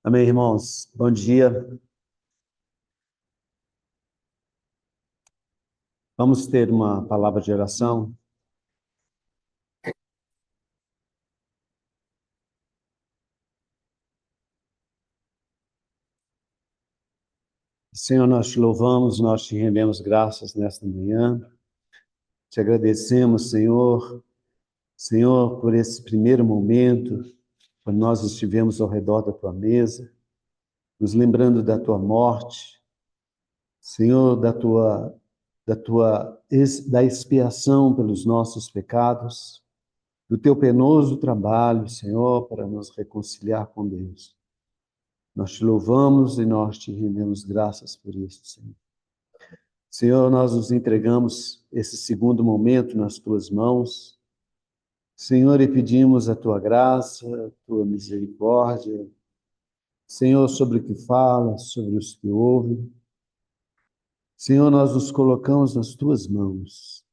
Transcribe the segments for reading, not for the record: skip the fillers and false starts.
Amém, irmãos. Bom dia. Vamos ter uma palavra de oração. Senhor, nós te louvamos, nós te rendemos graças nesta manhã. Te agradecemos, Senhor, por esse primeiro momento, quando nós estivemos ao redor da tua mesa, nos lembrando da tua morte, Senhor, da expiação pelos nossos pecados, do teu penoso trabalho, Senhor, para nos reconciliar com Deus. Nós te louvamos e nós te rendemos graças por isso, Senhor. Senhor, nós nos entregamos esse segundo momento nas tuas mãos. Senhor, e pedimos a tua graça, a tua misericórdia. Senhor, sobre o que fala, sobre os que ouvem. Senhor, nós nos colocamos nas tuas mãos.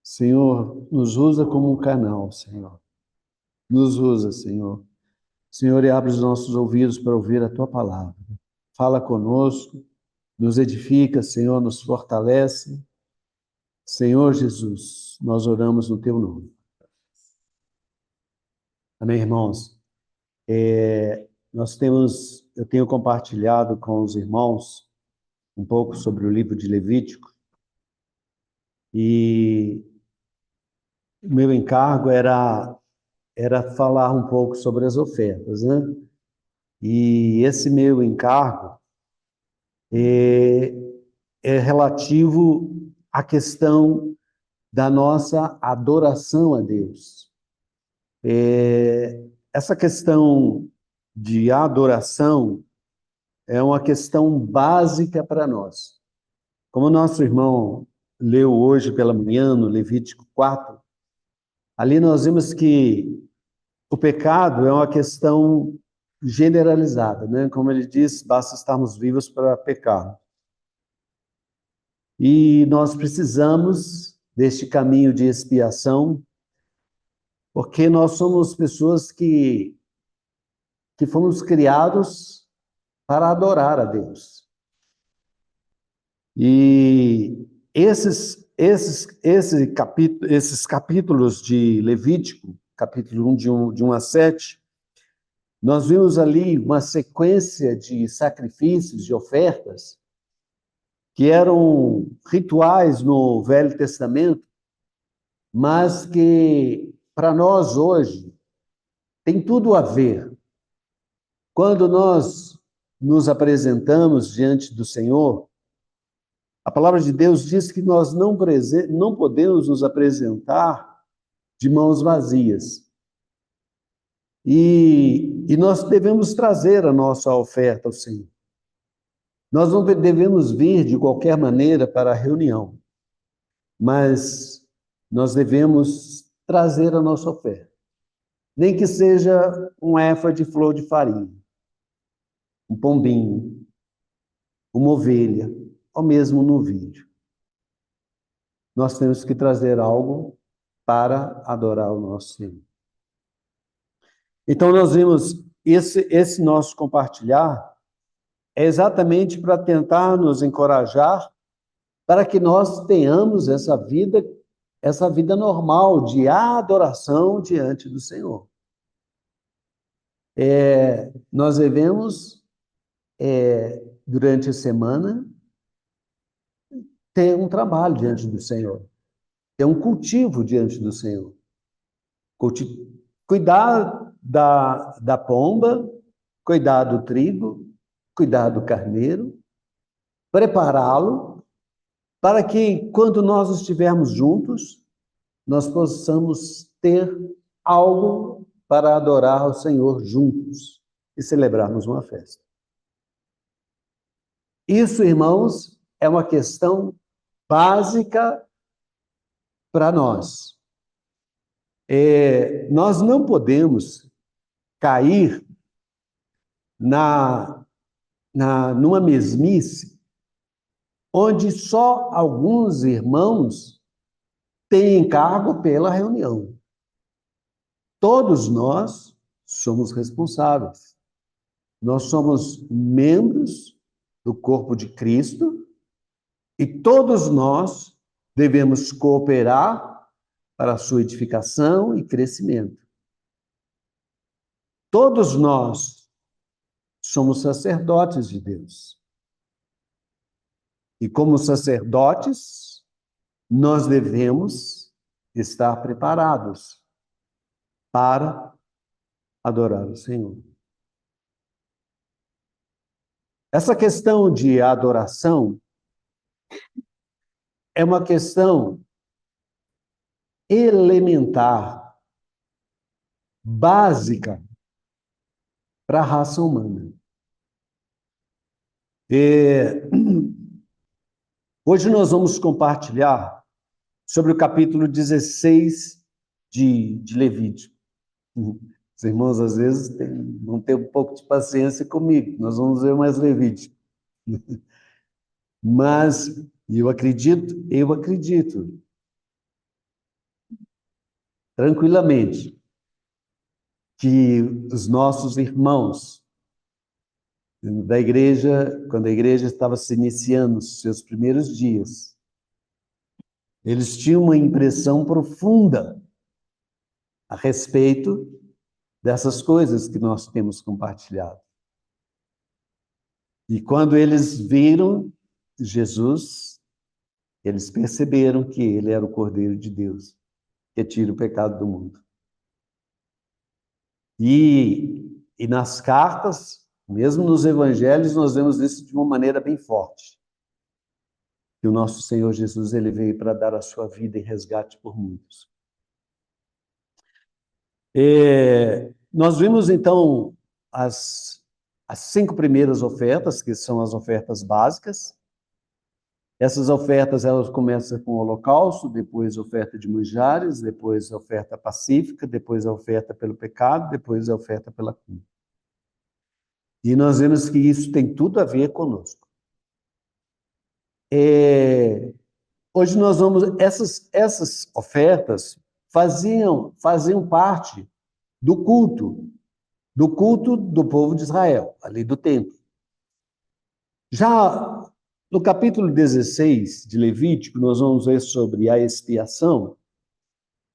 Senhor, nos usa como um canal, Senhor. Nos usa, Senhor. Senhor, e abre os nossos ouvidos para ouvir a tua palavra. Fala conosco, nos edifica, Senhor, nos fortalece. Senhor Jesus, nós oramos no teu nome. Amém, irmãos? Eu tenho compartilhado com os irmãos um pouco sobre o livro de Levítico, e o meu encargo era falar um pouco sobre as ofertas, né? E esse meu encargo é relativo à questão da nossa adoração a Deus. Essa questão de adoração é uma questão básica para nós. Como o nosso irmão leu hoje pela manhã, no Levítico 4, ali nós vimos que o pecado é uma questão generalizada, né? Como ele diz, basta estarmos vivos para pecar. E nós precisamos deste caminho de expiação, porque nós somos pessoas que fomos criados para adorar a Deus. E esses capítulos de Levítico, capítulo 1, de 1 a 7, nós vimos ali uma sequência de sacrifícios, de ofertas, que eram rituais no Velho Testamento, mas que, para nós hoje, tem tudo a ver. Quando nós nos apresentamos diante do Senhor, a palavra de Deus diz que nós não podemos nos apresentar de mãos vazias. E nós devemos trazer a nossa oferta ao Senhor. Nós não devemos vir de qualquer maneira para a reunião, mas nós devemos trazer a nossa oferta. Nem que seja um éfa de flor de farinha, um pombinho, uma ovelha, ou mesmo um novilho. Nós temos que trazer algo para adorar o nosso Senhor. Então, nós vimos esse nosso compartilhar é exatamente para tentar nos encorajar para que nós tenhamos essa vida normal de adoração diante do Senhor. Nós devemos, durante a semana, ter um trabalho diante do Senhor, ter um cultivo diante do Senhor. Cuidar da pomba, cuidar do trigo, cuidar do carneiro, prepará-lo para que, quando nós estivermos juntos, nós possamos ter algo para adorar ao Senhor juntos e celebrarmos uma festa. Isso, irmãos, é uma questão básica para nós. Nós não podemos cair numa mesmice onde só alguns irmãos têm encargo pela reunião. Todos nós somos responsáveis. Nós somos membros do corpo de Cristo e todos nós devemos cooperar para a sua edificação e crescimento. Todos nós somos sacerdotes de Deus. E como sacerdotes, nós devemos estar preparados para adorar o Senhor. Essa questão de adoração é uma questão elementar, básica para a raça humana. Hoje nós vamos compartilhar sobre o capítulo 16 de Levítico. Os irmãos, às vezes, vão ter um pouco de paciência comigo. Nós vamos ver mais Levítico. Mas eu acredito, tranquilamente, que os nossos irmãos da igreja, quando a igreja estava se iniciando os seus primeiros dias, eles tinham uma impressão profunda a respeito dessas coisas que nós temos compartilhado. E quando eles viram Jesus, eles perceberam que ele era o Cordeiro de Deus, que tira o pecado do mundo. E nas cartas, mesmo nos evangelhos, nós vemos isso de uma maneira bem forte. Que o nosso Senhor Jesus, ele veio para dar a sua vida em resgate por muitos. Nós vimos, então, as 5 primeiras ofertas, que são as ofertas básicas. Essas ofertas, elas começam com o holocausto, depois a oferta de manjares, depois a oferta pacífica, depois a oferta pelo pecado, depois a oferta pela cura. E nós vemos que isso tem tudo a ver conosco. Hoje nós vamos... Essas ofertas faziam parte do culto do povo de Israel, ali do templo. Já no capítulo 16 de Levítico, nós vamos ver sobre a expiação.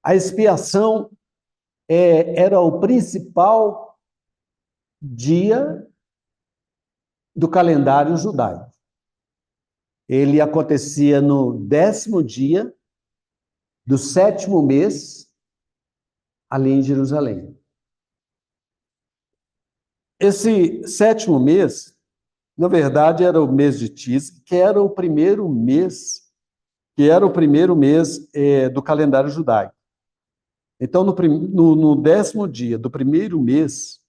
A expiação era o principal dia do calendário judaico. Ele acontecia no 10º dia do 7º mês, ali em Jerusalém. Esse 7º mês, na verdade, era o mês de Tis, que era o primeiro mês do calendário judaico. Então, no 10º dia do primeiro mês,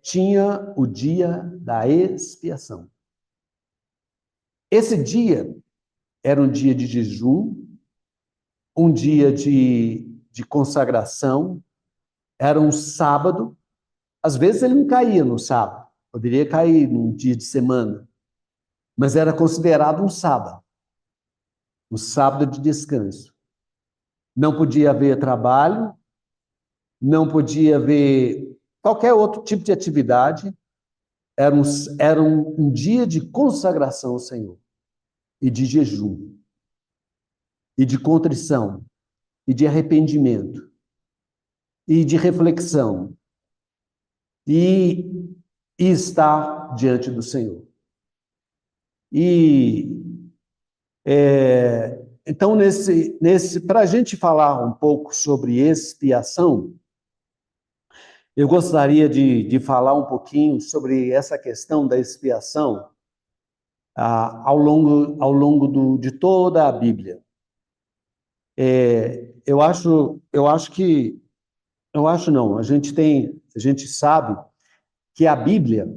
tinha o dia da expiação. Esse dia era um dia de jejum, um dia de consagração, era um sábado. Às vezes ele não caía no sábado, poderia cair num dia de semana, mas era considerado um sábado de descanso. Não podia haver trabalho, não podia haver qualquer outro tipo de atividade. Era um dia de consagração ao Senhor, e de jejum, e de contrição, e de arrependimento, e de reflexão, e estar diante do Senhor. Então, para a gente falar um pouco sobre expiação, eu gostaria de falar um pouquinho sobre essa questão da expiação ao longo de toda a Bíblia. A gente sabe que a Bíblia,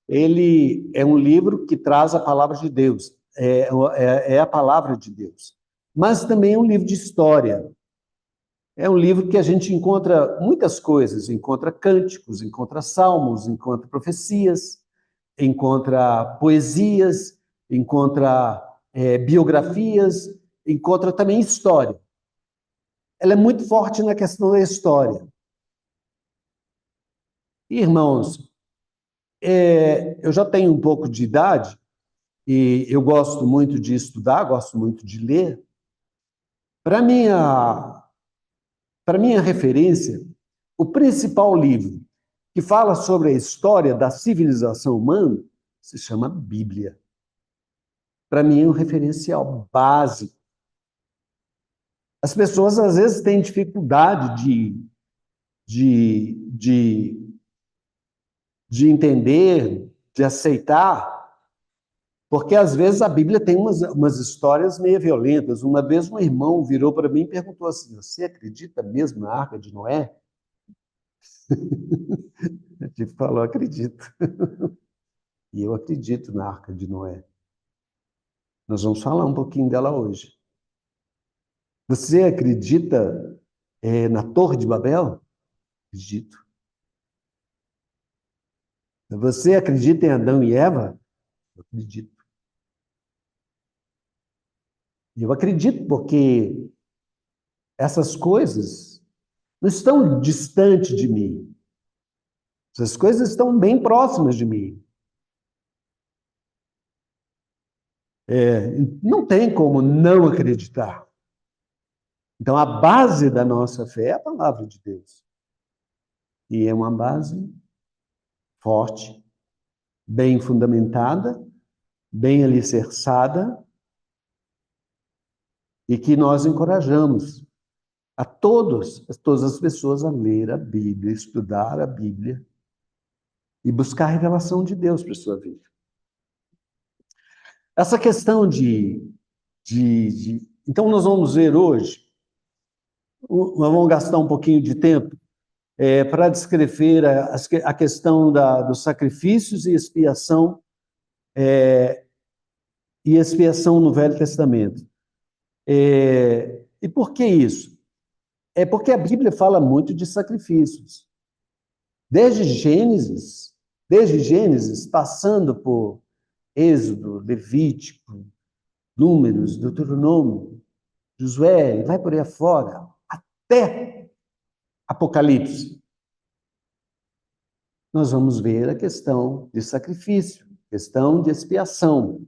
ele é um livro que traz a palavra de Deus, é a palavra de Deus, mas também é um livro de história. É um livro que a gente encontra muitas coisas, encontra cânticos, encontra salmos, encontra profecias, encontra poesias, encontra biografias, encontra também história. Ela é muito forte na questão da história. Irmãos, eu já tenho um pouco de idade e eu gosto muito de estudar, gosto muito de ler. Para minha, para minha referência, o principal livro que fala sobre a história da civilização humana se chama Bíblia. Para mim, é um referencial básico. As pessoas, às vezes, têm dificuldade de, de, de entender, de aceitar, porque, às vezes, a Bíblia tem umas histórias meio violentas. Uma vez, um irmão virou para mim e perguntou assim: você acredita mesmo na Arca de Noé? Eu tive que falar: acredito. E eu acredito na Arca de Noé. Nós vamos falar um pouquinho dela hoje. Você acredita na Torre de Babel? Acredito. Você acredita em Adão e Eva? Eu acredito. E eu acredito porque essas coisas não estão distantes de mim. Essas coisas estão bem próximas de mim. Não tem como não acreditar. Então, a base da nossa fé é a palavra de Deus. E é uma base forte, bem fundamentada, bem alicerçada, e que nós encorajamos todas as pessoas a ler a Bíblia, estudar a Bíblia e buscar a revelação de Deus para a sua vida. Essa questão Então, nós vamos ver hoje, nós vamos gastar um pouquinho de tempo para descrever a questão dos sacrifícios e expiação no Velho Testamento. E por que isso? É porque a Bíblia fala muito de sacrifícios. Desde Gênesis, passando por Êxodo, Levítico, Números, Deuteronômio, Josué, vai por aí afora, até Apocalipse. Nós vamos ver a questão de sacrifício, questão de expiação.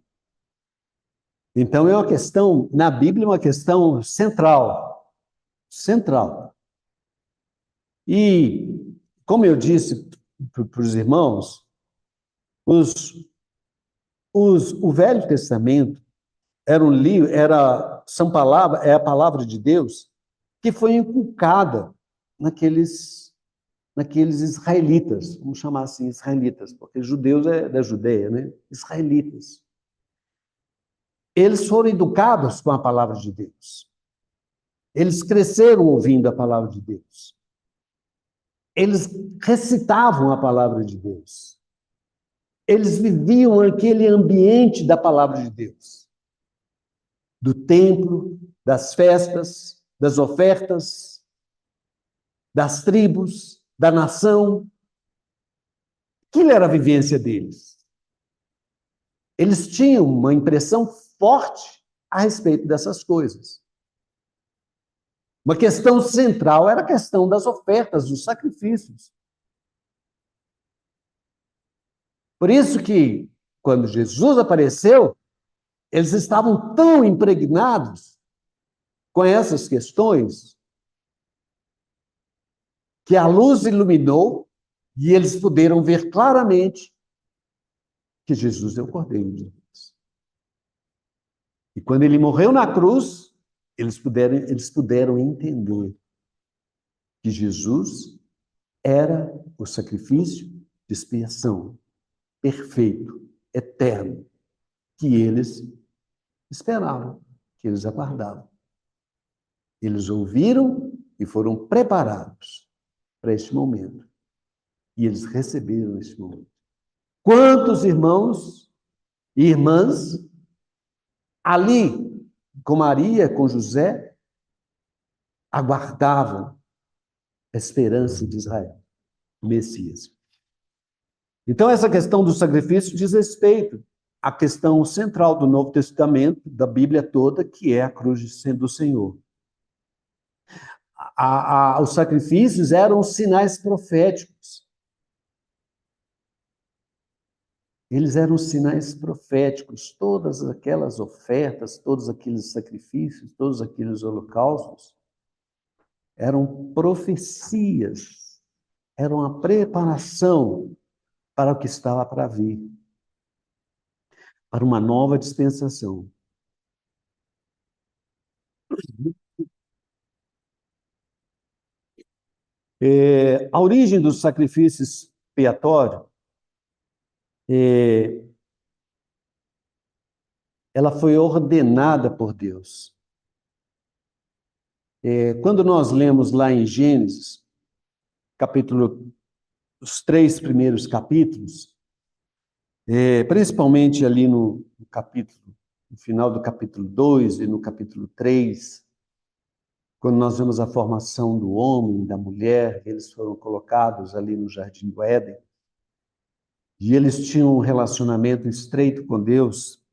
Então, é uma questão, na Bíblia, uma questão central. Central. E, como eu disse para os irmãos, o Velho Testamento era um livro, é a palavra de Deus que foi inculcada naqueles israelitas, vamos chamar assim, israelitas, porque judeus é da Judeia, né? Israelitas. Eles foram educados com a palavra de Deus. Eles cresceram ouvindo a palavra de Deus. Eles recitavam a palavra de Deus. Eles viviam aquele ambiente da palavra de Deus. Do templo, das festas, das ofertas, das tribos, da nação. Aquilo era a vivência deles. Eles tinham uma impressão forte a respeito dessas coisas. Uma questão central era a questão das ofertas, dos sacrifícios. Por isso que, quando Jesus apareceu, eles estavam tão impregnados com essas questões que a luz iluminou e eles puderam ver claramente que Jesus é o Cordeiro de Deus. E quando ele morreu na cruz, eles puderam entender que Jesus era o sacrifício de expiação perfeito, eterno, que eles esperavam, que eles aguardavam. Eles ouviram e foram preparados para este momento. E eles receberam este momento. Quantos irmãos e irmãs ali, com Maria, com José, aguardavam a esperança de Israel, o Messias. Então, essa questão do sacrifício diz respeito à questão central do Novo Testamento, da Bíblia toda, que é a cruz do Senhor. Os sacrifícios eram sinais proféticos. Eles eram sinais proféticos, todas aquelas ofertas, todos aqueles sacrifícios, todos aqueles holocaustos, eram profecias, eram a preparação para o que estava para vir, para uma nova dispensação. A origem dos sacrifícios expiatórios, ela foi ordenada por Deus. Quando nós lemos lá em Gênesis, capítulo, os 3 primeiros capítulos, principalmente ali no final do capítulo 2 e no capítulo 3, quando nós vemos a formação do homem, da mulher, eles foram colocados ali no Jardim do Éden, e eles tinham um relacionamento estreito com Deus,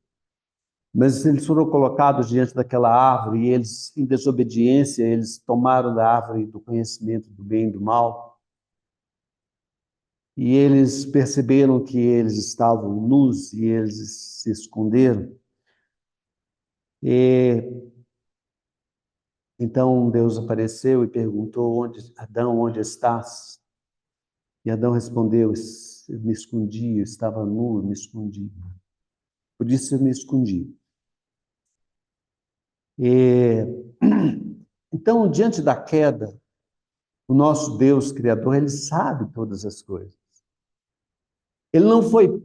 mas eles foram colocados diante daquela árvore e eles, em desobediência, eles tomaram da árvore do conhecimento do bem e do mal, e eles perceberam que eles estavam nus e eles se esconderam. E então Deus apareceu e perguntou: Adão, onde estás? E Adão respondeu: eu me escondi, eu estava nu, eu me escondi. Por isso eu me escondi. E, então, diante da queda, o nosso Deus Criador, ele sabe todas as coisas.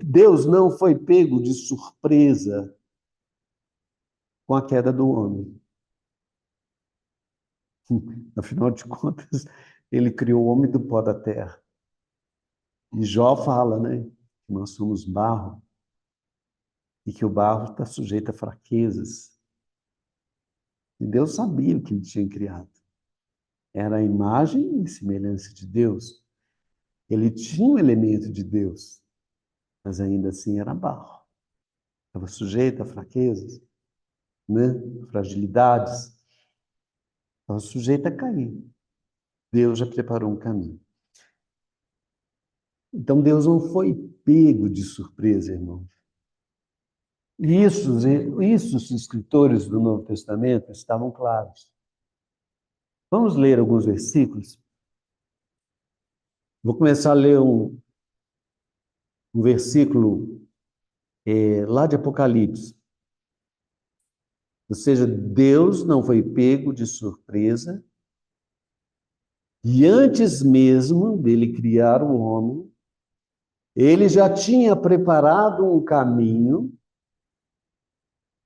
Deus não foi pego de surpresa com a queda do homem. Afinal de contas, ele criou o homem do pó da terra. E Jó fala, né, que nós somos barro e que o barro está sujeito a fraquezas. E Deus sabia o que ele tinha criado. Era a imagem e semelhança de Deus. Ele tinha um elemento de Deus, mas ainda assim era barro. Estava sujeito a fraquezas, né? Fragilidades. Estava sujeito a cair. Deus já preparou um caminho. Então Deus não foi pego de surpresa, irmão. Isso os escritores do Novo Testamento estavam claros. Vamos ler alguns versículos? Vou começar a ler um versículo lá de Apocalipse. Ou seja, Deus não foi pego de surpresa, e antes mesmo dele criar o homem, ele já tinha preparado um caminho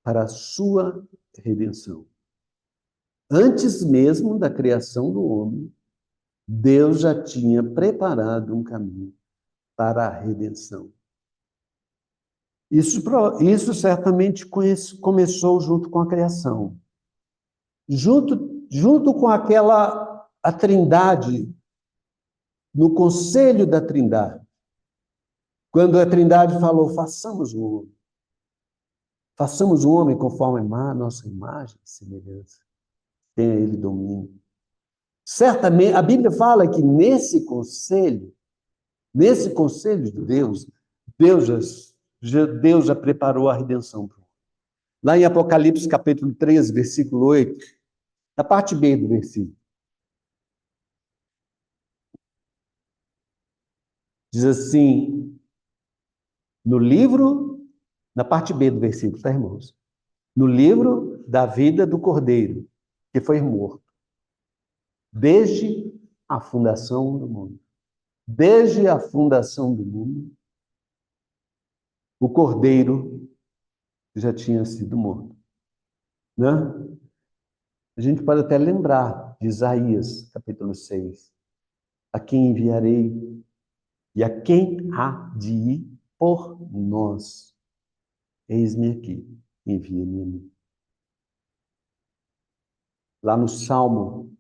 para a sua redenção. Antes mesmo da criação do homem, Deus já tinha preparado um caminho para a redenção. Isso certamente começou junto com a criação. Junto com a Trindade, no conselho da Trindade. Quando a Trindade falou, façamos o homem conforme a nossa imagem e semelhança. Tenha ele domínio. Certamente, a Bíblia fala que nesse conselho de Deus, Deus já preparou a redenção. Lá em Apocalipse, capítulo 13, versículo 8, na parte B do versículo, diz assim, no livro, na parte B do versículo, tá, irmãos? No livro da vida do Cordeiro, que foi morto, desde a fundação do mundo. Desde a fundação do mundo, o Cordeiro já tinha sido morto. Né? A gente pode até lembrar de Isaías, capítulo 6. A quem enviarei e a quem há de ir por nós? Eis-me aqui, envia-me a mim. Lá no Salmo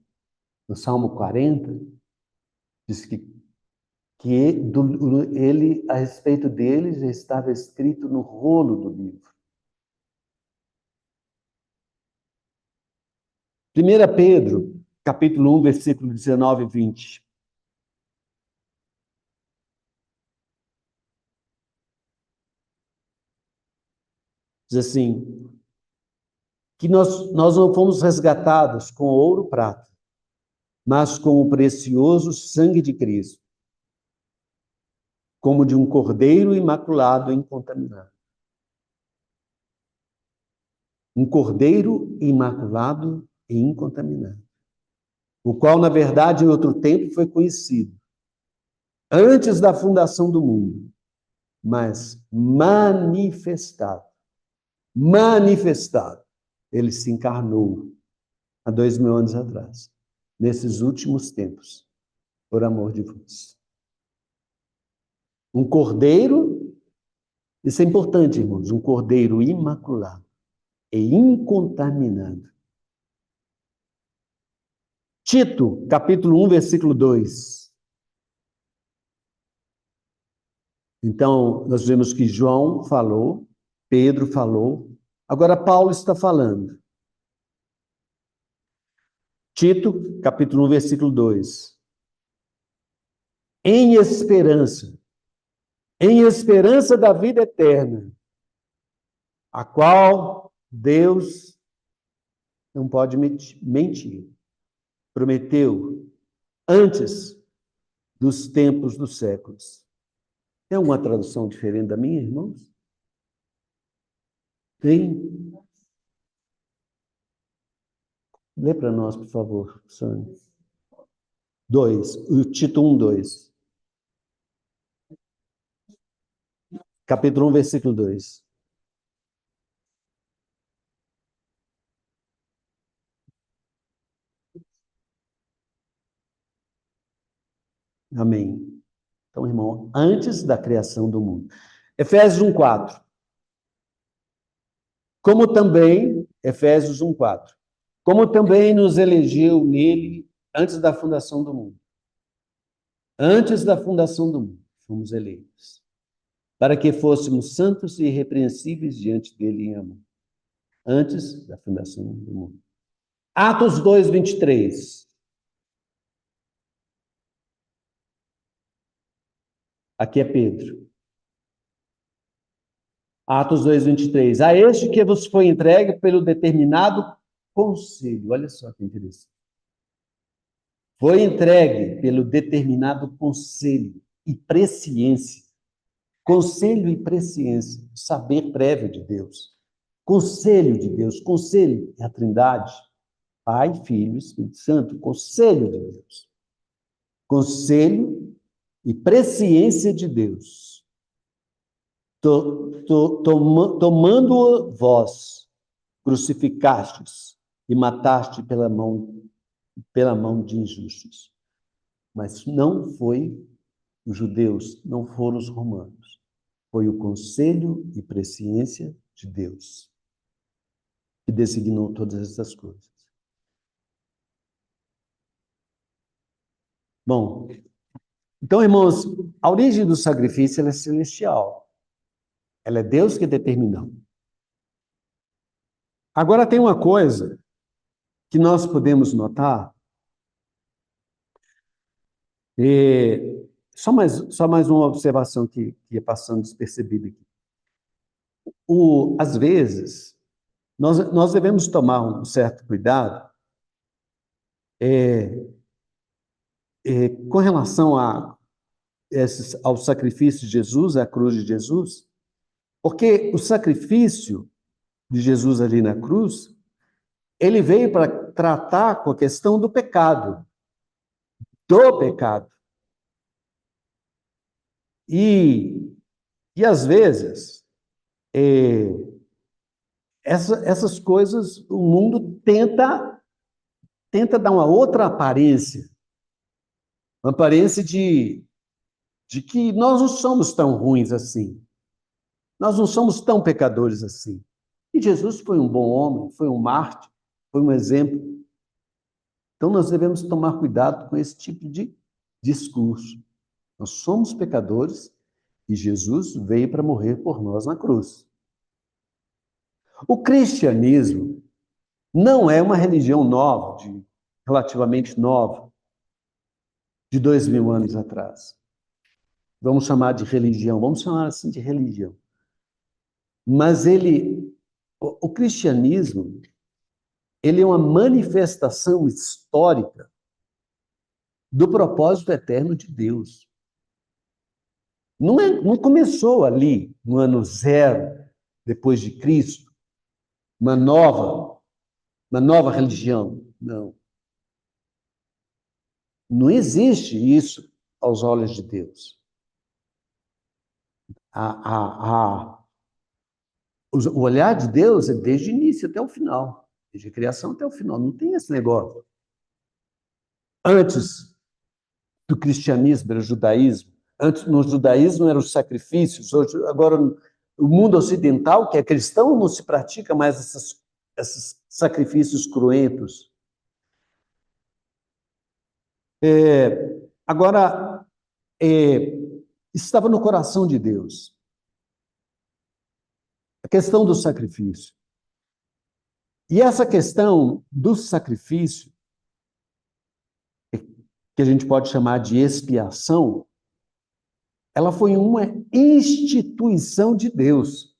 40, diz que ele, a respeito dele, já estava escrito no rolo do livro. 1 Pedro, capítulo 1, versículo 19 e 20. Diz assim, que nós não fomos resgatados com ouro ou prata, mas com o precioso sangue de Cristo, como de um cordeiro imaculado e incontaminado. Um cordeiro imaculado e incontaminado, o qual, na verdade, em outro tempo foi conhecido, antes da fundação do mundo, mas manifestado, ele se encarnou há 2000 anos atrás, nesses últimos tempos, por amor de vós. Um cordeiro, isso é importante, irmãos, um cordeiro imaculado e incontaminado. Tito, capítulo 1, versículo 2. Então, nós vemos que João falou, Pedro falou, agora Paulo está falando. Tito, capítulo 1, versículo 2. Em esperança da vida eterna, a qual Deus não pode mentir, prometeu antes dos tempos dos séculos. Tem alguma tradução diferente da minha, irmãos? Tem? Lê para nós, por favor, Sônia. 2, o Tito 1, 2. Capítulo 1, versículo 2. Amém. Então, irmão, antes da criação do mundo. Efésios 1, 4. Como também, Efésios 1, 4. Como também nos elegeu nele antes da fundação do mundo. Antes da fundação do mundo, fomos eleitos. Para que fôssemos santos e irrepreensíveis diante dele em amor. Antes da fundação do mundo. Atos 2, 23. Aqui é Pedro. Atos 2, 23. A este que vos foi entregue pelo determinado conselho. Olha só que interessante. Foi entregue pelo determinado conselho e presciência. Conselho e presciência, saber prévio de Deus. Conselho de Deus, conselho é a Trindade, Pai, Filho e Espírito Santo, conselho de Deus. Conselho e presciência de Deus. Tomando vós, crucificastes e mataste pela mão de injustos. Mas não foi os judeus, não foram os romanos. Foi o conselho e presciência de Deus que designou todas essas coisas. Bom, então, irmãos, a origem do sacrifício ela é celestial. Ela é Deus que determinou. Agora tem uma coisa que nós podemos notar, só mais uma observação que ia passando despercebida aqui. Às vezes, nós devemos tomar um certo cuidado com relação ao sacrifício de Jesus, à cruz de Jesus, porque o sacrifício de Jesus ali na cruz, ele veio para tratar com a questão do pecado. E às vezes, essas coisas, o mundo tenta dar uma outra aparência, uma aparência de que nós não somos tão ruins assim, nós não somos tão pecadores assim. E Jesus foi um bom homem, foi um mártir, foi um exemplo. Então nós devemos tomar cuidado com esse tipo de discurso. Nós somos pecadores e Jesus veio para morrer por nós na cruz. O cristianismo não é uma religião nova, relativamente nova, de 2000 anos atrás. Vamos chamar de religião, vamos chamar assim de religião. Mas ele O cristianismo, ele é uma manifestação histórica do propósito eterno de Deus. Não começou ali, no ano zero, depois de Cristo, uma nova religião. Não. Não existe isso aos olhos de Deus. O olhar de Deus é desde o início até o final, desde a criação até o final. Não tem esse negócio. Antes do cristianismo era o judaísmo. Antes, no judaísmo eram os sacrifícios. Hoje, agora, o mundo ocidental, que é cristão, não se pratica mais esses sacrifícios cruentos. Agora, estava no coração de Deus a questão do sacrifício. E essa questão do sacrifício, que a gente pode chamar de expiação, ela foi uma instituição de Deus.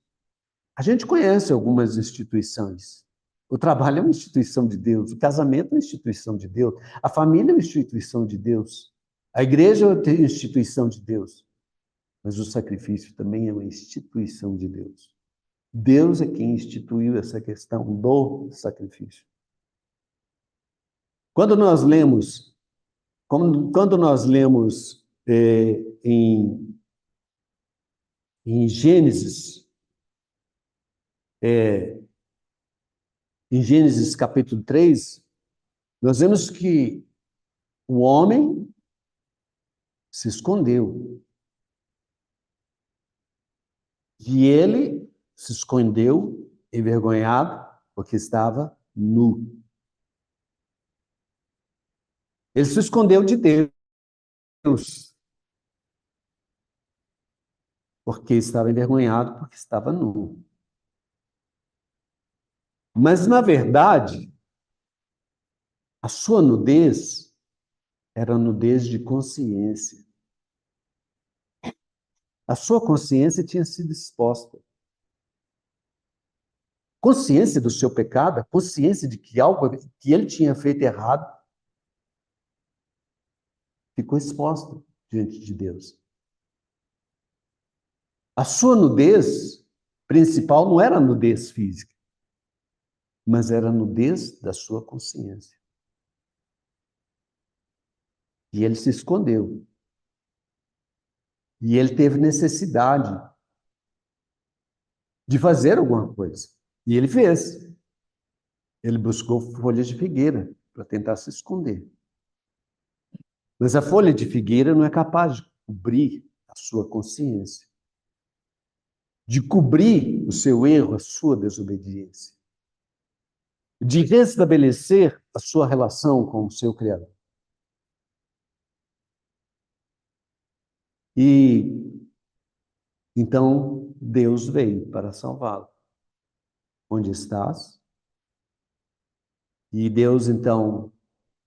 A gente conhece algumas instituições. O trabalho é uma instituição de Deus, o casamento é uma instituição de Deus, a família é uma instituição de Deus, a igreja é uma instituição de Deus, mas o sacrifício também é uma instituição de Deus. Deus é quem instituiu essa questão do sacrifício. Quando nós lemos, em Gênesis, em Gênesis capítulo 3, nós vemos que o homem se escondeu. E ele se escondeu, envergonhado, porque estava nu. Ele se escondeu de Deus, porque estava envergonhado, porque estava nu. Mas, na verdade, a sua nudez era nudez de consciência. A sua consciência tinha sido exposta. Consciência do seu pecado, consciência de que algo que ele tinha feito errado, ficou exposta diante de Deus. A sua nudez principal não era a nudez física, mas era a nudez da sua consciência. E ele se escondeu. E ele teve necessidade de fazer alguma coisa. E ele fez. Ele buscou folhas de figueira para tentar se esconder. Mas a folha de figueira não é capaz de cobrir a sua consciência, de cobrir o seu erro, a sua desobediência, de restabelecer a sua relação com o seu Criador. E então Deus veio para salvá-lo. Onde estás? E Deus, então,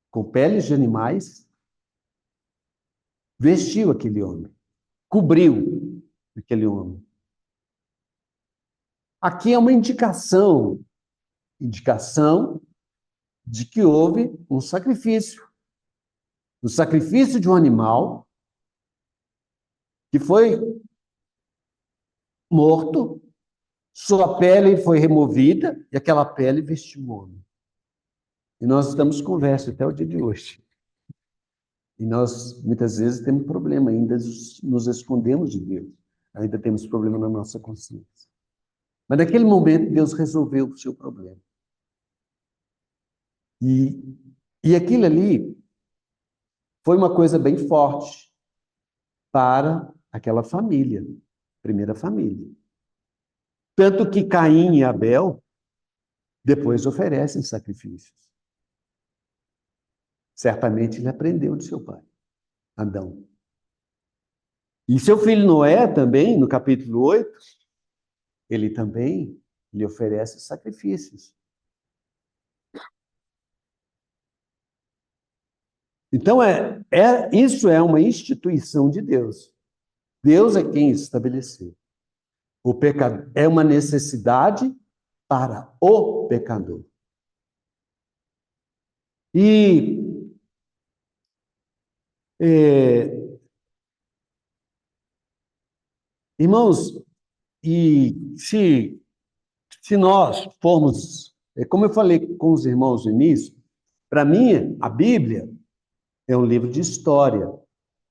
com peles de animais, vestiu aquele homem, cobriu aquele homem. Aqui é uma indicação de que houve um sacrifício de um animal que foi morto, sua pele foi removida e aquela pele vestiu o homem. E nós estamos conversa até o dia de hoje. E nós, muitas vezes, temos problema, ainda nos escondemos de Deus. Ainda temos problema na nossa consciência. Mas naquele momento, Deus resolveu o seu problema. E aquilo ali foi uma coisa bem forte para aquela família, primeira família. Tanto que Caim e Abel depois oferecem sacrifícios. Certamente ele aprendeu de seu pai, Adão. E seu filho Noé também, no capítulo 8, ele também lhe oferece sacrifícios. Então, isso é uma instituição de Deus. Deus é quem estabeleceu. O pecado é uma necessidade para o pecador. E, irmãos, e se nós formos, como eu falei com os irmãos no início, para mim, a Bíblia é um livro de história.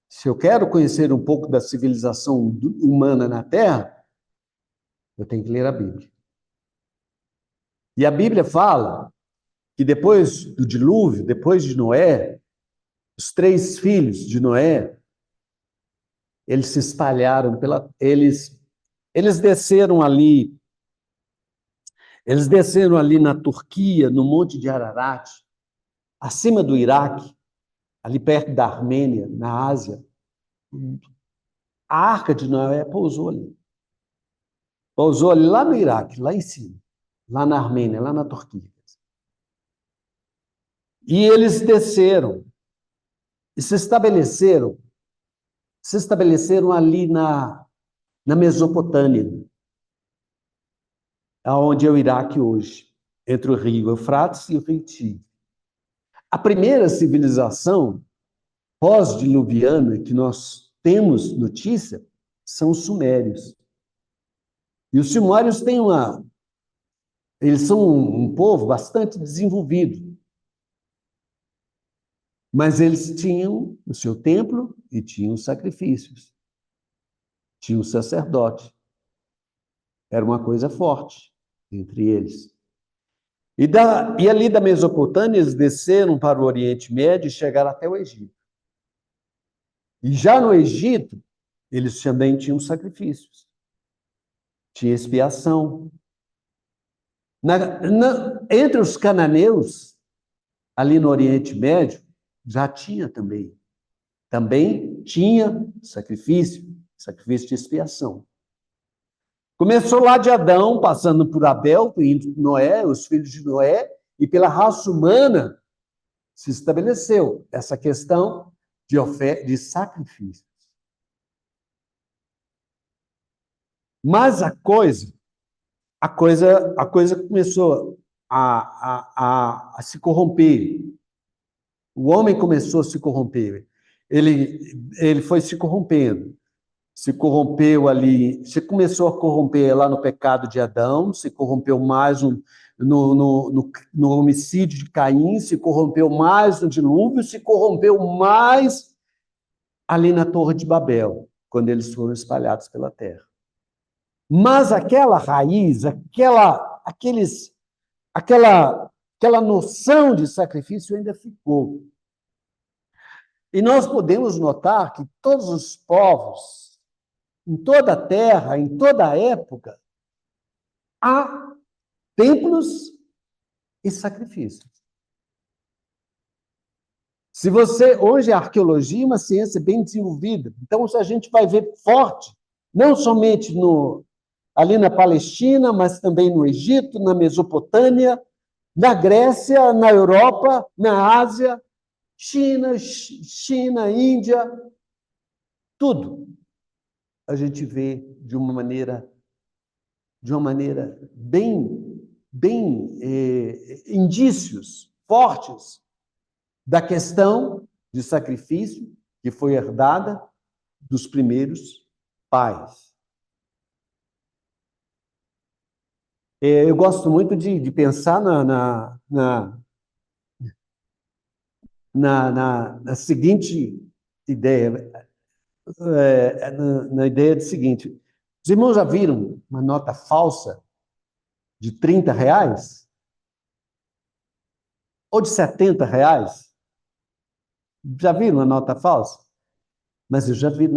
Se eu quero conhecer um pouco da civilização humana na Terra, eu tenho que ler a Bíblia. E a Bíblia fala que depois do dilúvio, depois de Noé, os 3 filhos de Noé, eles se espalharam eles desceram ali na Turquia, no Monte de Ararat, acima do Iraque, ali perto da Armênia, na Ásia. A Arca de Noé pousou ali. Pousou ali lá no Iraque, lá em cima, lá na Armênia, lá na Turquia. E eles desceram e se estabeleceram ali na Mesopotâmia, aonde é o Iraque hoje, entre o rio Eufrates e o rio Tigre. A primeira civilização pós-diluviana que nós temos notícia são os sumérios. E os sumérios eles são um povo bastante desenvolvido. Mas eles tinham o seu templo e tinham os sacrifícios. Tinha o sacerdote. Era uma coisa forte entre eles. E ali da Mesopotâmia, eles desceram para o Oriente Médio e chegaram até o Egito. E já no Egito, eles também tinham sacrifícios. Tinha expiação. Entre os cananeus, ali no Oriente Médio, já tinha também. Também tinha sacrifício de expiação. Começou lá de Adão, passando por Abel, indo Noé, os filhos de Noé, e pela raça humana se estabeleceu essa questão de sacrifícios. Mas a coisa começou a se corromper. O homem começou a se corromper. Ele foi se corrompendo. Se corrompeu ali, se começou a corromper lá no pecado de Adão, se corrompeu mais no homicídio de Caim, se corrompeu mais no dilúvio, se corrompeu mais ali na Torre de Babel, quando eles foram espalhados pela terra. Mas aquela raiz, aquela noção de sacrifício ainda ficou. E nós podemos notar que todos os povos, em toda a terra, em toda a época, há templos e sacrifícios. Se você, hoje a arqueologia é uma ciência bem desenvolvida, então a gente vai ver forte, não somente ali na Palestina, mas também no Egito, na Mesopotâmia, na Grécia, na Europa, na Ásia, China, Índia, tudo a gente vê de uma maneira bem indícios fortes da questão de sacrifício que foi herdada dos primeiros pais. Eu gosto muito de pensar na seguinte ideia, na ideia do seguinte: os irmãos já viram uma nota falsa de R$ 30? Ou de R$ 70? Já viram uma nota falsa? Mas eu já vi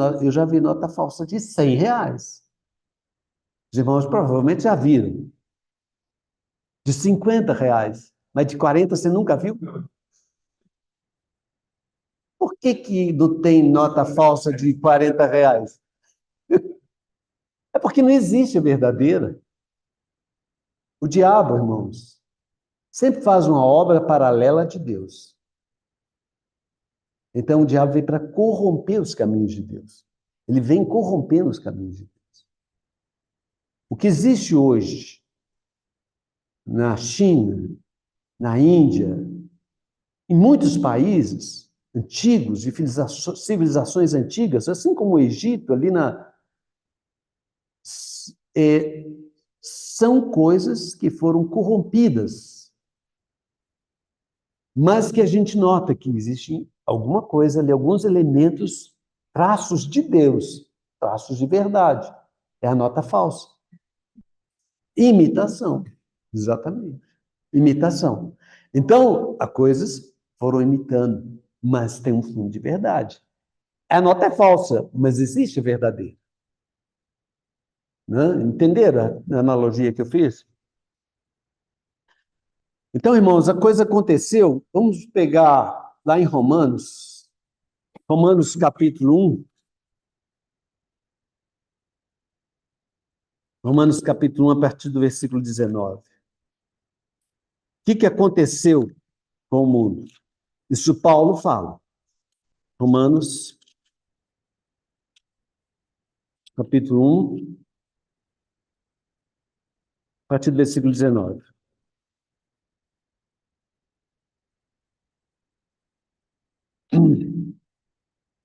nota falsa de R$ 100. Os irmãos provavelmente já viram. De R$ 50. Mas de 40 você nunca viu? Por que não tem nota falsa de R$ 40? É porque não existe a verdadeira. O diabo, irmãos, sempre faz uma obra paralela de Deus. Então, o diabo vem para corromper os caminhos de Deus. Ele vem corrompendo os caminhos de Deus. O que existe hoje na China, na Índia, em muitos países antigos, de civilizações antigas, assim como o Egito, ali é, são coisas que foram corrompidas, mas que a gente nota que existe alguma coisa ali, alguns elementos, traços de Deus, traços de verdade. É a nota falsa. Imitação. Exatamente. Imitação. Então, as coisas foram imitando, mas tem um fundo de verdade. A nota é falsa, mas existe a verdadeira. Né? Entenderam a analogia que eu fiz? Então, irmãos, a coisa aconteceu. Vamos pegar lá em Romanos, Romanos capítulo 1. Romanos capítulo 1, a partir do versículo 19. O que aconteceu com o mundo? Isso Paulo fala. Romanos capítulo 1, a partir do versículo 19.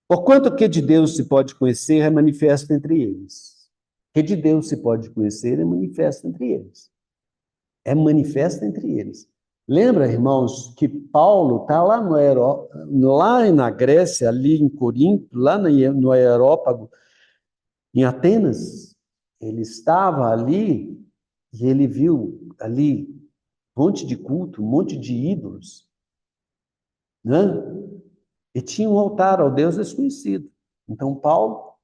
Porquanto que de Deus se pode conhecer é manifesto entre eles. Que de Deus se pode conhecer é manifesto entre eles. É manifesto entre eles. Lembra, irmãos, que Paulo está lá lá na Grécia, ali em Corinto, lá no Aerópago, em Atenas. Ele estava ali e ele viu ali um monte de culto, um monte de ídolos, né? E tinha um altar ao Deus desconhecido. Então, Paulo,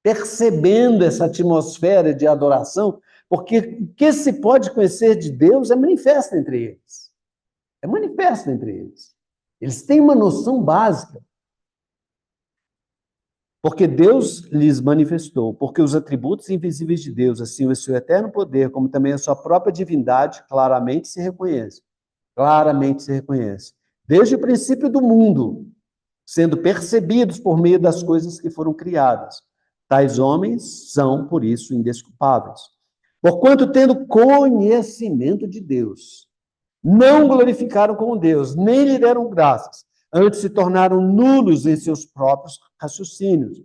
percebendo essa atmosfera de adoração, porque o que se pode conhecer de Deus é manifesto entre eles. É manifesto entre eles. Eles têm uma noção básica. Porque Deus lhes manifestou, porque os atributos invisíveis de Deus, assim o seu eterno poder, como também a sua própria divindade, claramente se reconhece. Claramente se reconhece. Desde o princípio do mundo, sendo percebidos por meio das coisas que foram criadas. Tais homens são, por isso, indesculpáveis. Porquanto, tendo conhecimento de Deus, não glorificaram como Deus, nem lhe deram graças, antes se tornaram nulos em seus próprios raciocínios,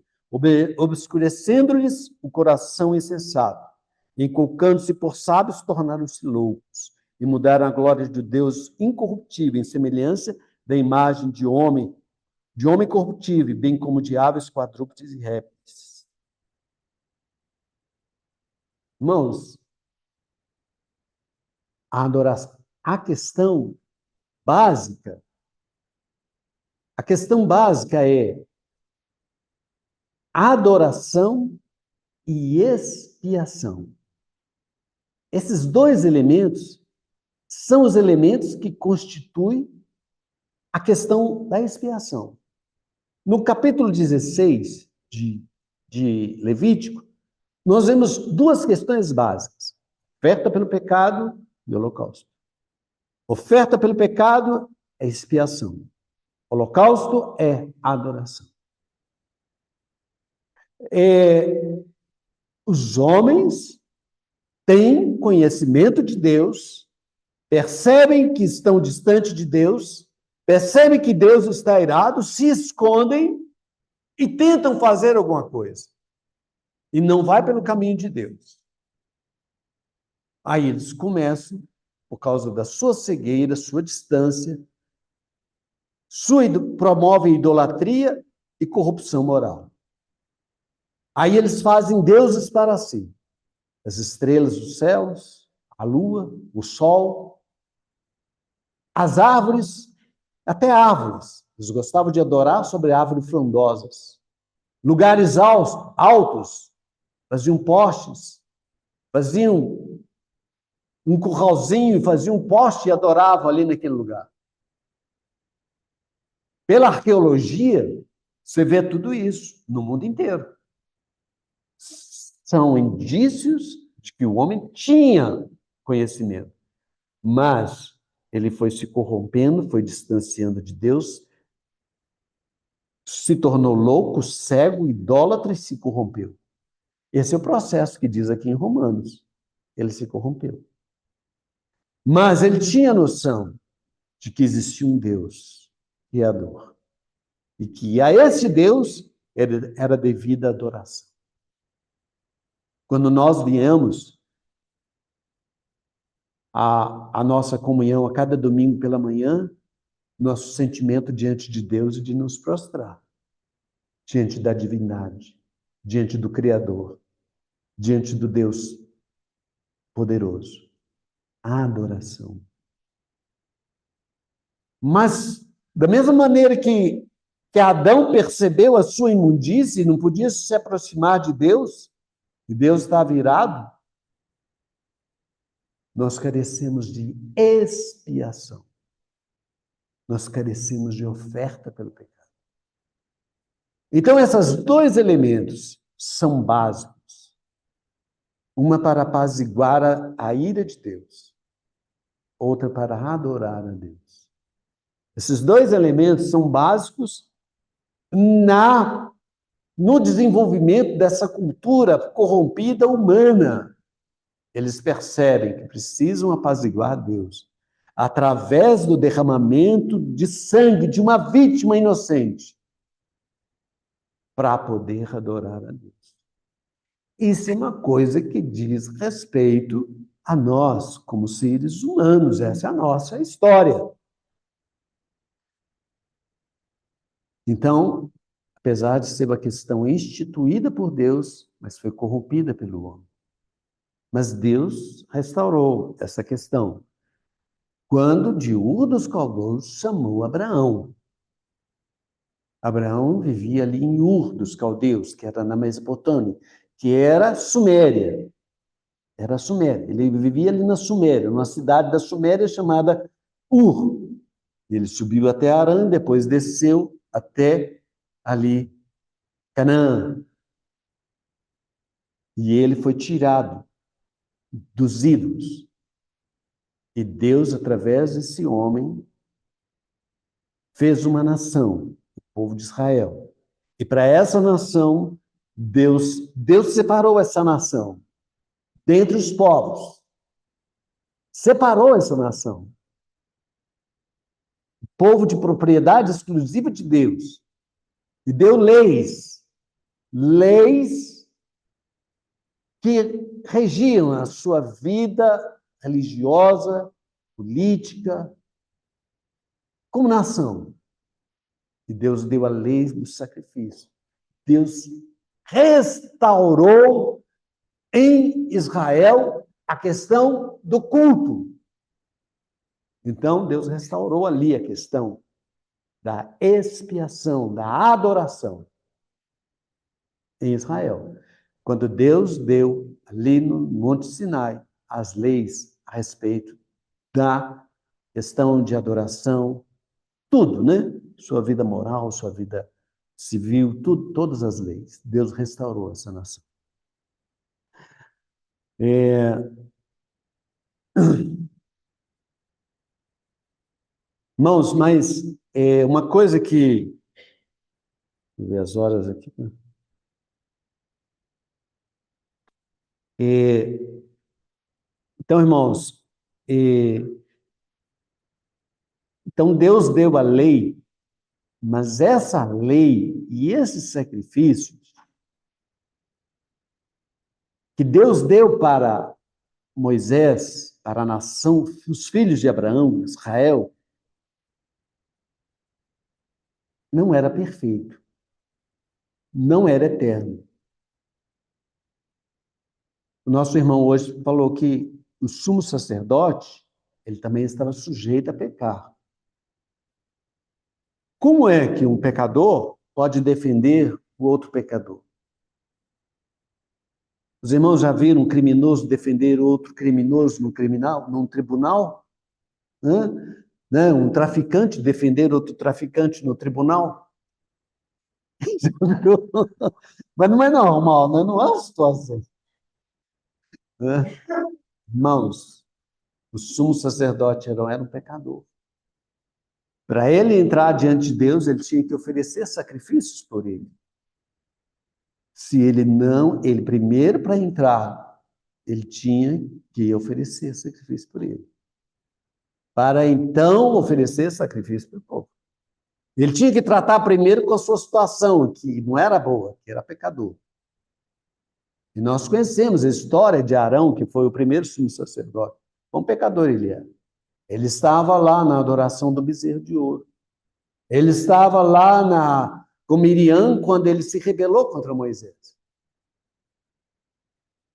obscurecendo-lhes o coração insensato. Inculcando-se por sábios, tornaram-se loucos, e mudaram a glória de Deus incorruptível em semelhança da imagem de homem corruptível, bem como de aves, quadrúpedes e répteis. Irmãos, a adoração, básica, a questão básica é adoração e expiação. Esses dois elementos são os elementos que constituem a questão da expiação. No capítulo 16 de Levítico, nós vemos duas questões básicas: oferta pelo pecado e holocausto. Oferta pelo pecado é expiação. Holocausto é adoração. Os homens têm conhecimento de Deus, percebem que estão distante de Deus, percebem que Deus está irado, se escondem e tentam fazer alguma coisa. E não vai pelo caminho de Deus. Aí eles começam, por causa da sua cegueira, sua distância, promovem idolatria e corrupção moral. Aí eles fazem deuses para si. As estrelas dos céus, a lua, o sol, as árvores, até árvores. Eles gostavam de adorar sobre árvores frondosas. Lugares altos, faziam postes, faziam um curralzinho, faziam um poste e adoravam ali naquele lugar. Pela arqueologia, você vê tudo isso no mundo inteiro. São indícios de que o homem tinha conhecimento, mas ele foi se corrompendo, foi distanciando de Deus, se tornou louco, cego, idólatra e se corrompeu. Esse é o processo que diz aqui em Romanos. Ele se corrompeu. Mas ele tinha noção de que existia um Deus criador e que a esse Deus era devida a adoração. Quando nós viemos a nossa comunhão a cada domingo pela manhã, nosso sentimento diante de Deus é de nos prostrar, diante da divindade, diante do Criador, diante do Deus poderoso. A adoração. Mas, da mesma maneira que Adão percebeu a sua imundície e não podia se aproximar de Deus, e Deus estava irado, nós carecemos de expiação. Nós carecemos de oferta pelo pecado. Então, esses dois elementos são básicos. Uma para apaziguar a ira de Deus, outra para adorar a Deus. Esses dois elementos são básicos no desenvolvimento dessa cultura corrompida humana. Eles percebem que precisam apaziguar Deus através do derramamento de sangue de uma vítima inocente para poder adorar a Deus. Isso é uma coisa que diz respeito a nós, como seres humanos. Essa é a nossa história. Então, apesar de ser uma questão instituída por Deus, mas foi corrompida pelo homem. Mas Deus restaurou essa questão. Quando de Ur dos Caldeus chamou Abraão. Abraão vivia ali em Ur dos Caldeus, que era na Mesopotâmia, que era Suméria. Era Suméria. Ele vivia ali na Suméria, numa cidade da Suméria chamada Ur. Ele subiu até Arã, depois desceu até ali Canaã. E ele foi tirado dos ídolos. E Deus, através desse homem, fez uma nação, o povo de Israel. E para essa nação, Deus separou essa nação dentre os povos. Separou essa nação. Povo de propriedade exclusiva de Deus. E deu leis. Leis que regiam a sua vida religiosa, política, como nação. E Deus deu a lei do sacrifício. Deus restaurou em Israel a questão do culto. Então, Deus restaurou ali a questão da expiação, da adoração em Israel. Quando Deus deu ali no Monte Sinai as leis a respeito da questão de adoração, tudo, né? Sua vida moral, sua vida civil, tudo, todas as leis. Deus restaurou essa nação. Irmãos, mas uma coisa que... Deixa eu ver as horas aqui. Então, irmãos, então Deus deu a lei, mas essa lei e esses sacrifícios que Deus deu para Moisés, para a nação, os filhos de Abraão, Israel, não era perfeito, não era eterno. O nosso irmão hoje falou que o sumo sacerdote, ele também estava sujeito a pecar. Como é que um pecador pode defender o outro pecador? Os irmãos já viram um criminoso defender outro criminoso num tribunal? Hã? Né? Um traficante defender outro traficante no tribunal? Mas não é normal, né? Não é uma situação. Né? Irmãos, o sumo sacerdote era um pecador. Para ele entrar diante de Deus, ele tinha que oferecer sacrifícios por ele. Se ele não, ele primeiro para entrar, ele tinha que oferecer sacrifício por ele. para então oferecer sacrifício para o povo. Ele tinha que tratar primeiro com a sua situação, que não era boa, que era pecador. E nós conhecemos a história de Arão, que foi o primeiro sumo sacerdote. Quão pecador ele era. Ele estava lá na adoração do bezerro de ouro. Ele estava lá com Miriam quando ele se rebelou contra Moisés.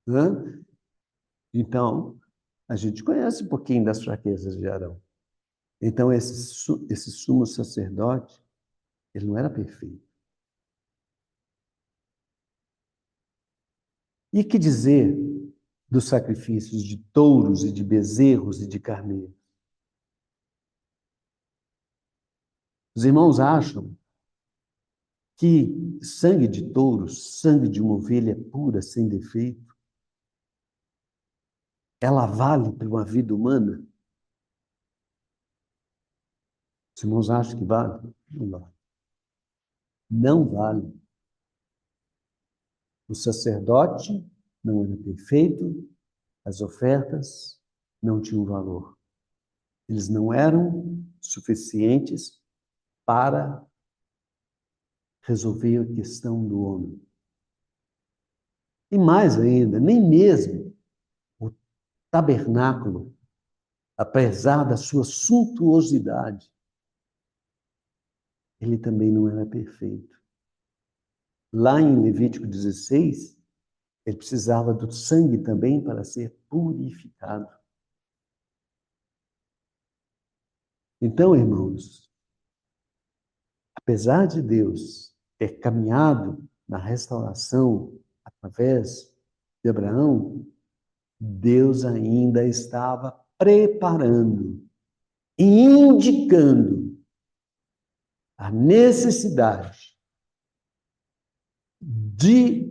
Hã? Então, a gente conhece um pouquinho das fraquezas de Arão. Então, esse sumo sacerdote, ele não era perfeito. E que dizer dos sacrifícios de touros e de bezerros e de carneiros? Os irmãos acham que sangue de touro, sangue de uma ovelha pura, sem defeito, ela vale por uma vida humana? Os irmãos acham que vale? Não vale. Não vale. O sacerdote não era perfeito, as ofertas não tinham valor. Eles não eram suficientes para resolver a questão do homem. E mais ainda, nem mesmo o tabernáculo, apesar da sua suntuosidade, ele também não era perfeito. Lá em Levítico 16, ele precisava do sangue também para ser purificado. Então, irmãos, apesar de Deus ter caminhado na restauração através de Abraão, Deus ainda estava preparando e indicando a necessidade de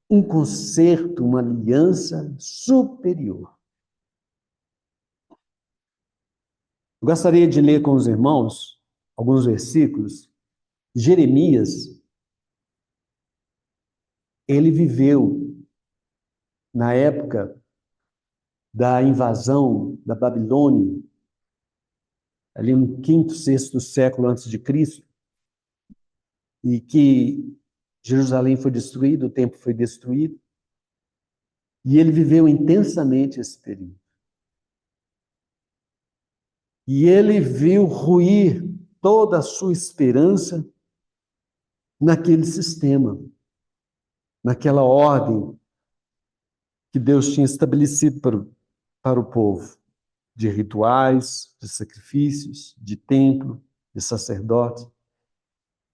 um concerto, uma aliança superior. Eu gostaria de ler com os irmãos alguns versículos. Jeremias, ele viveu na época da invasão da Babilônia, ali no quinto, sexto século antes de Cristo, e que Jerusalém foi destruída, o templo foi destruído, e ele viveu intensamente esse período. E ele viu ruir toda a sua esperança naquele sistema, naquela ordem que Deus tinha estabelecido para o povo, de rituais, de sacrifícios, de templo, de sacerdote.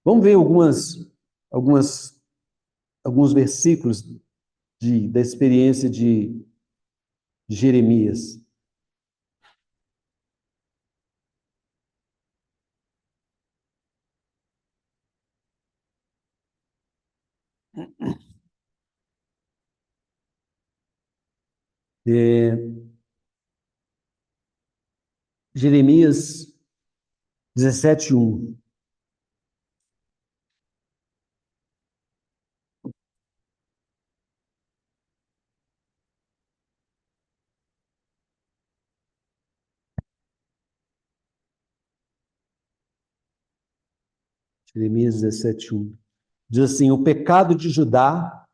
Vamos ver algumas, alguns versículos da experiência de Jeremias. É, Jeremias 17:1. Jeremias 17:1. Diz assim: o pecado de Judá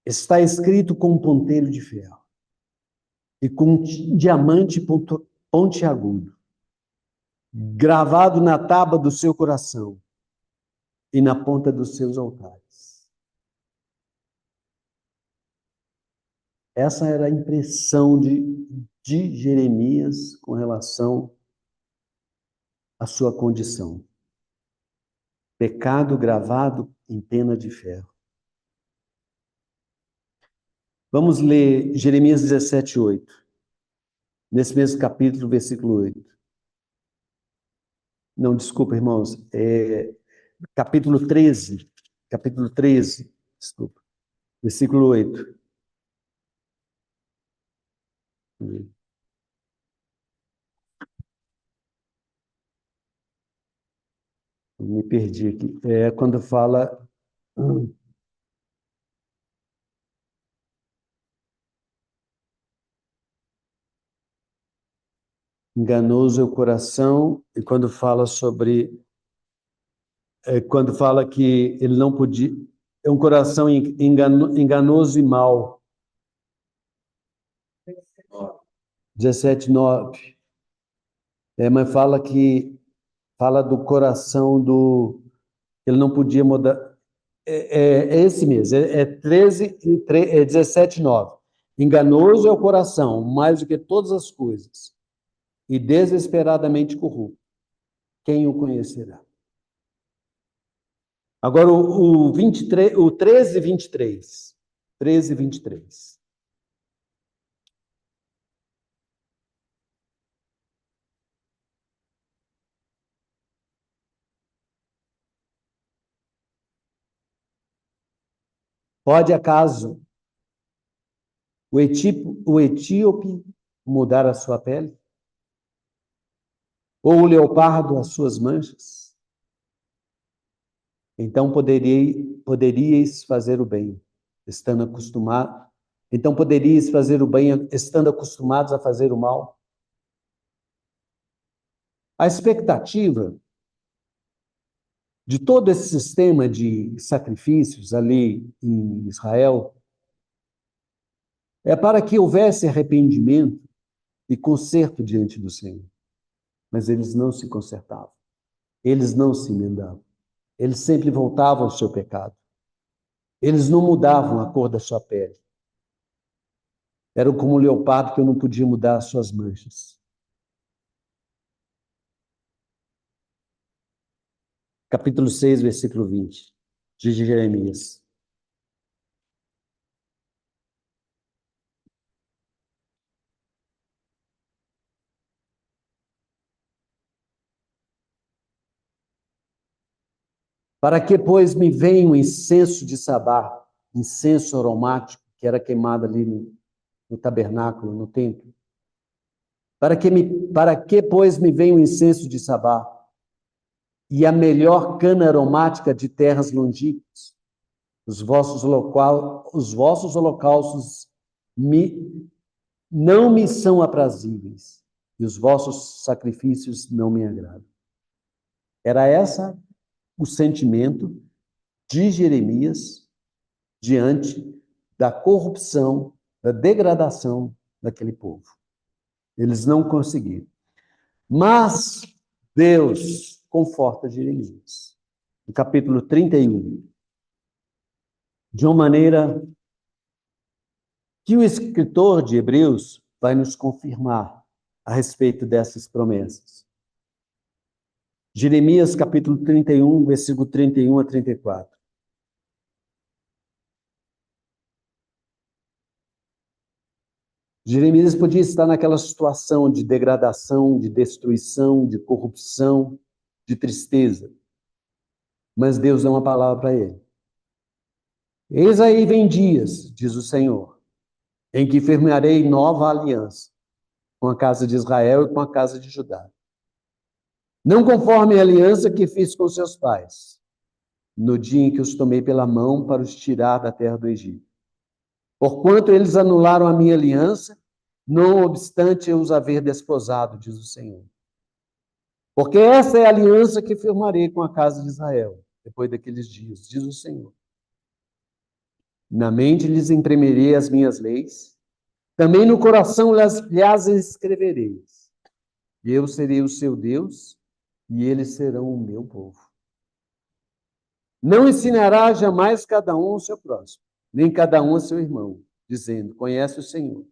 está escrito com um ponteiro de ferro e com um diamante pontiagudo, gravado na tábua do seu coração e na ponta dos seus altares. Essa era a impressão de Jeremias com relação à sua condição. Pecado gravado em pena de ferro. Vamos ler Jeremias 17:8. Nesse mesmo capítulo, versículo 8. Não, desculpa, irmãos. Capítulo 13. Capítulo 13, desculpa. Versículo 8. Me perdi aqui. É quando fala. Enganoso é o coração, e quando fala que ele não podia, é um coração enganoso e mau. 17:9. Mas fala do coração do ele não podia mudar. É esse mesmo, é 17:9. Enganoso é o coração, mais do que todas as coisas, e desesperadamente corrupto. Quem o conhecerá? Agora, o 23, o 13:23. 13:23. Pode acaso o etíope mudar a sua pele? Ou o leopardo as suas manchas? Então poderíeis fazer o bem, estando acostumado. Então poderíeis fazer o bem, estando acostumados a fazer o mal. A expectativa de todo esse sistema de sacrifícios ali em Israel é para que houvesse arrependimento e conserto diante do Senhor. Mas eles não se consertavam, eles não se emendavam, eles sempre voltavam ao seu pecado, eles não mudavam a cor da sua pele. Eram como um leopardo que eu não podia mudar as suas manchas. Capítulo 6, versículo 20, de Jeremias. Para que, pois, me venha o incenso de Sabá, incenso aromático, que era queimado ali no tabernáculo, no templo? Para que, pois, me venha o incenso de Sabá e a melhor cana aromática de terras longínquas? Os vossos holocaustos não me são aprazíveis, e os vossos sacrifícios não me agradam. Era essa o sentimento de Jeremias diante da corrupção, da degradação daquele povo. Eles não conseguiram. Mas Deus conforta Jeremias. No capítulo 31, de uma maneira que o escritor de Hebreus vai nos confirmar a respeito dessas promessas. Jeremias, capítulo 31, versículo 31 a 34. Jeremias podia estar naquela situação de degradação, de destruição, de corrupção, de tristeza. Mas Deus dá uma palavra para ele. Eis aí vem dias, diz o Senhor, em que firmarei nova aliança com a casa de Israel e com a casa de Judá. Não conforme a aliança que fiz com seus pais, no dia em que os tomei pela mão para os tirar da terra do Egito. Porquanto eles anularam a minha aliança, não obstante eu os haver desposado, diz o Senhor. Porque essa é a aliança que firmarei com a casa de Israel, depois daqueles dias, diz o Senhor. Na mente lhes imprimirei as minhas leis, também no coração lhes escreverei. E eu serei o seu Deus, e eles serão o meu povo. Não ensinará jamais cada um ao seu próximo, nem cada um ao seu irmão, dizendo, conhece o Senhor.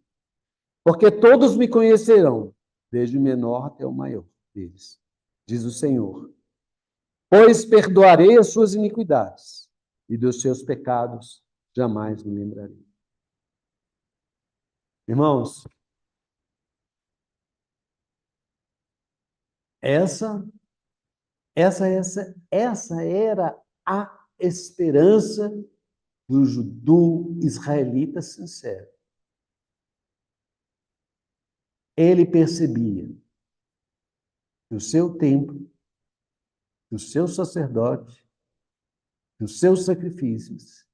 Porque todos me conhecerão, desde o menor até o maior deles, diz o Senhor. Pois perdoarei as suas iniquidades, e dos seus pecados jamais me lembrarei. Irmãos, essa era a esperança do israelita sincero. Ele percebia que o seu templo, que o seu sacerdote, que os seus sacrifícios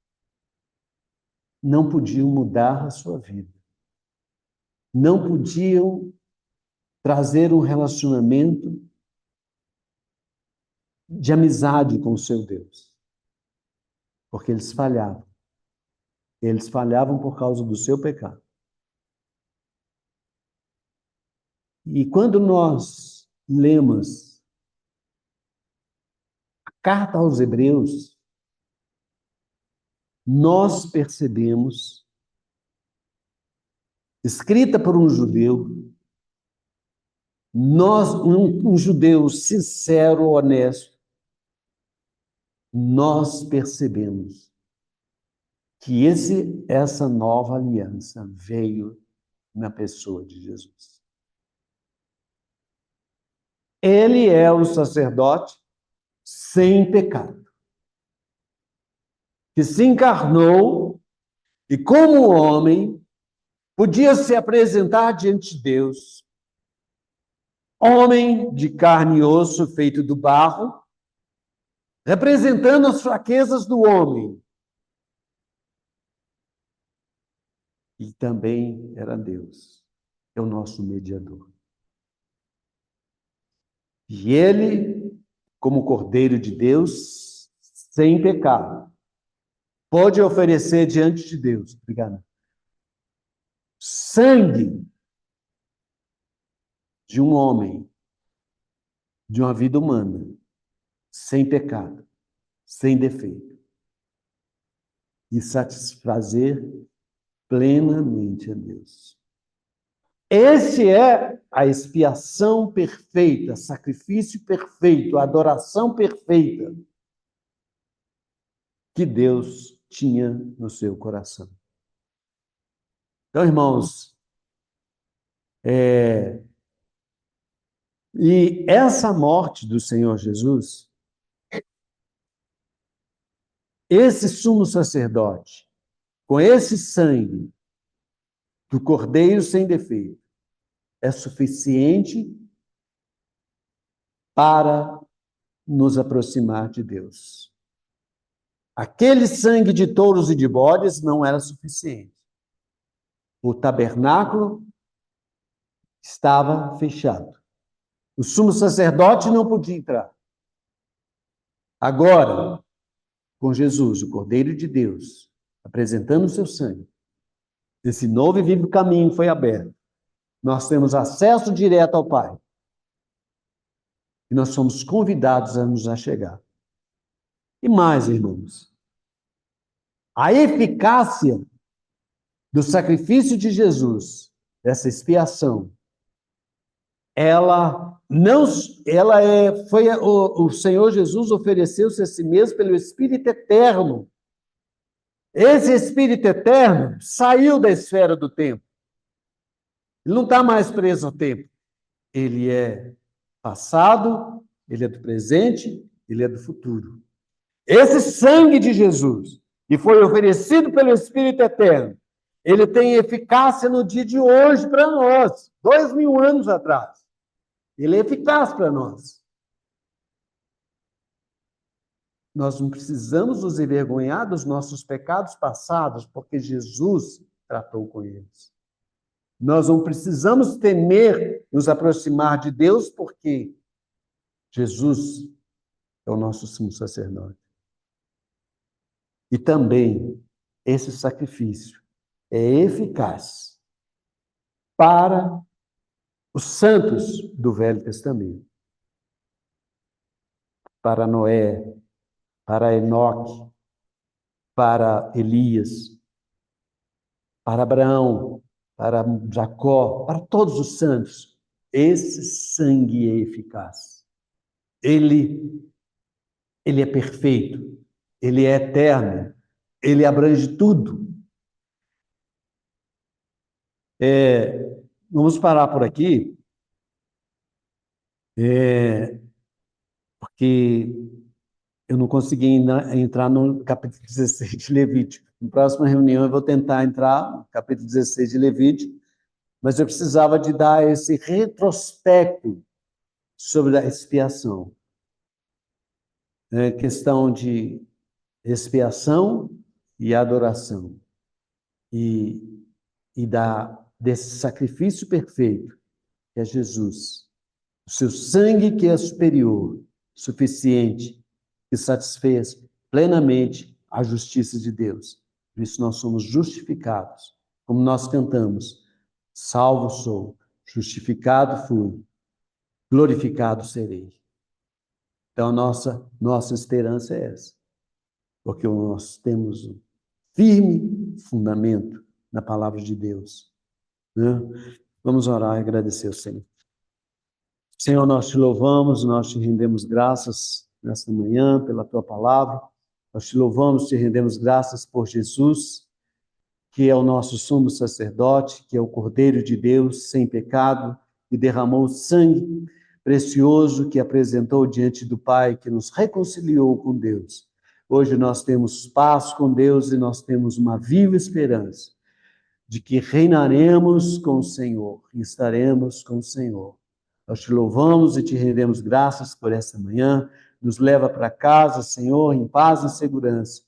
não podiam mudar a sua vida. Não podiam trazer um relacionamento de amizade com o seu Deus. Porque eles falhavam. Eles falhavam por causa do seu pecado. E quando nós lemos a carta aos Hebreus, nós percebemos, escrita por um judeu, um judeu sincero, honesto, nós percebemos que essa nova aliança veio na pessoa de Jesus. Ele é o sacerdote sem pecado, que se encarnou e, como homem, podia se apresentar diante de Deus, homem de carne e osso feito do barro, representando as fraquezas do homem. E também era Deus, é o nosso mediador. E ele, como Cordeiro de Deus, sem pecado, pode oferecer diante de Deus, obrigado, sangue de um homem, de uma vida humana, sem pecado, sem defeito, e satisfazer plenamente a Deus. Esse é a expiação perfeita, sacrifício perfeito, adoração perfeita que Deus tinha no seu coração. Então, irmãos, e essa morte do Senhor Jesus, esse sumo sacerdote, com esse sangue do Cordeiro sem defeito, é suficiente para nos aproximar de Deus. Aquele sangue de touros e de bodes não era suficiente. O tabernáculo estava fechado. O sumo sacerdote não podia entrar. Agora, com Jesus, o Cordeiro de Deus, apresentando o seu sangue, esse novo e vivo caminho foi aberto. Nós temos acesso direto ao Pai. E nós somos convidados a nos achegar. E mais, irmãos, a eficácia do sacrifício de Jesus, essa expiação, o Senhor Jesus ofereceu-se a si mesmo pelo Espírito eterno. Esse Espírito eterno saiu da esfera do tempo. Ele não está mais preso ao tempo. Ele é passado, ele é do presente, ele é do futuro. Esse sangue de Jesus, que foi oferecido pelo Espírito eterno, ele tem eficácia no dia de hoje para nós, 2000 anos atrás. Ele é eficaz para nós. Nós não precisamos nos envergonhar dos nossos pecados passados, porque Jesus tratou com eles. Nós não precisamos temer nos aproximar de Deus, porque Jesus é o nosso sumo sacerdote. E também esse sacrifício é eficaz para os santos do Velho Testamento. Para Noé, para Enoque, para Elias, para Abraão, para Jacó, para todos os santos. Esse sangue é eficaz. Ele é perfeito, ele é eterno, ele abrange tudo. Vamos parar por aqui, porque eu não consegui entrar no capítulo 16 de Levítico. Na próxima reunião eu vou tentar entrar no capítulo 16 de Levítico, mas eu precisava de dar esse retrospecto sobre a expiação. Questão de expiação e adoração. E desse sacrifício perfeito que é Jesus. O seu sangue que é superior, suficiente, que satisfez plenamente a justiça de Deus. Por isso nós somos justificados, como nós cantamos, salvo sou, justificado fui, glorificado serei. Então a nossa esperança é essa, porque nós temos um firme fundamento na palavra de Deus, né? Vamos orar e agradecer ao Senhor. Senhor, nós te louvamos, nós te rendemos graças nesta manhã pela tua palavra. Nós te louvamos, te rendemos graças por Jesus, que é o nosso sumo sacerdote, que é o Cordeiro de Deus sem pecado, que derramou sangue precioso, que apresentou diante do Pai, que nos reconciliou com Deus. Hoje nós temos paz com Deus e nós temos uma viva esperança de que reinaremos com o Senhor e estaremos com o Senhor. Nós te louvamos e te rendemos graças por essa manhã. Nos leva para casa, Senhor, em paz e segurança.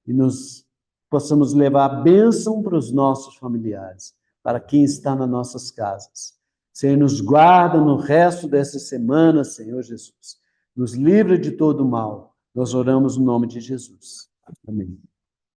E nos possamos levar a bênção para os nossos familiares, para quem está nas nossas casas. Senhor, nos guarda no resto dessa semana, Senhor Jesus. Nos livra de todo o mal. Nós oramos no nome de Jesus. Amém.